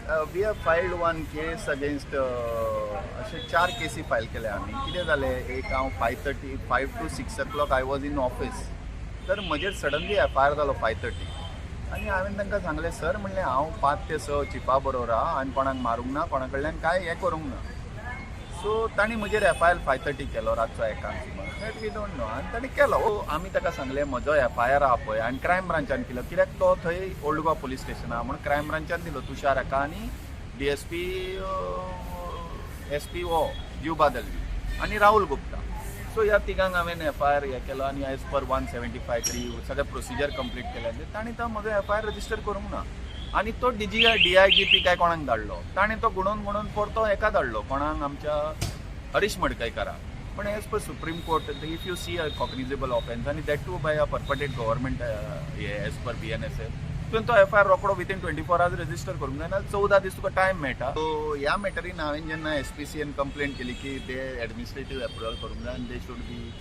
We have filed one case against असे 4 केसी file केल्या आम्ही. कितें जालें, एक हांव 5 to 6 o'clock I was in office. तर म्हजेर सडनली FIR जालो 5:30. आनी हांवें तांकां सांगलें, सर म्हणलें हांव 5 ते 6 चिपा बरोबर आहा आनी कोणाक मारूंक ना, कोणा कडल्यान काय हें करूंक ना. सो तांणी म्हजेर FIR 5:30 केलो रातचो 1 सुमार. That we don't know. आनी तांणी केलो. आमी ताका सांगलें म्हजो FIR आहा पळय आनी क्रायम ब्रांचान केलो, कित्याक तो थंय ओल्ड गोवा पुलीस स्टेशन आहा म्हणून क्रायम ब्रांचान दिलो तुषार हाका आनी DSP SP जिवबा दलवी आनी राहुल गुप्ता. सो ह्या तिगांक हांवें FIR हें केलो आनी एज पर 175(3) सगळें प्रोसिजर कंप्लीट केलें. तांणी तो म्हजो FIR रजिस्टर करूंक ना आनी तो DIGP काय कोणाक धाडलो. ताणें तो गुणोवन परतो हेका धाडलो, कोणाक आमच्या हरीश मडकयकाराक. पण as per supreme court if you see a cognizable offence आनी that too by a purported government as per BNSF, तुवें तो FIR रोकडो विथीन 24 hours रजिस्टर करूंक जाय, नाल्यार 14 दीस तुका टायम मेळटा. सो ह्या मॅटरीन हांवें जेन्ना SPCAन कंप्लेंट केली की ते एडमिनिस्ट्रेटीव एप्रुवल करूंक जाय आनी they should be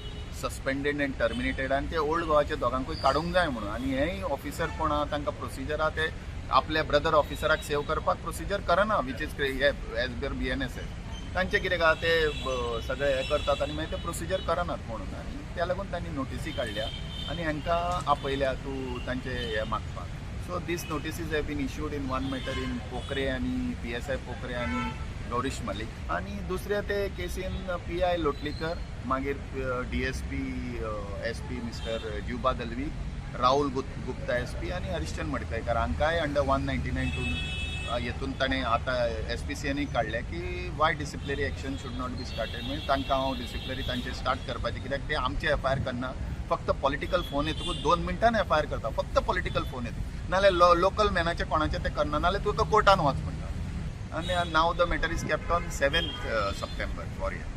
suspended end terminated आनी ते ओल्ड गोवाच्या दोगांकूय काडूंक जाय म्हणून. आनी हेय ऑफिसर कोण आहा तांकां प्रोसिजर आहा ते आपल्या ब्रदर ऑफिसराक सेव करपाक प्रोसिजर करना, which is age per BNSF. तांचे कितें आहा ते सगळे हे करतात आनी मागीर ते प्रोसिजर करनात म्हणून. आनी त्या लागून तांणी नोटिसी काडल्या आनी हांकां आपयल्या तूं तांचे हे मागपाक. So these notices have been issued in one matter in Pokhre and PSI Pokhre and Gouresh Malik. आणि दुसऱ्या ते केसीन PI Lotlikar, मागीर DSP SP mister Jivba Dalvi, Rahul Gupta SP आणि हरिश्चंद्र मडकायकार हांकांय अंडर 199 हेतून ताणें आतां SPCAनी काडल्या की Y disciplinary action should not be started. म्हणजे तांकां हांव डिसिप्लिनरी तांचे स्टार्ट करपाचें, कित्याक ते आमचे FIR करना. फक्त पॉलिटिकल फोन येतकूच 2 मिनटान FIR करता, फक्त पॉलिटिकल फोन येता. नाल्यार लोकल मॅनाचे कोणाचे ते करना, नाल्यार तुका कोर्टान वच म्हणटा. आनी नाव the matter is kept on 7th September for here.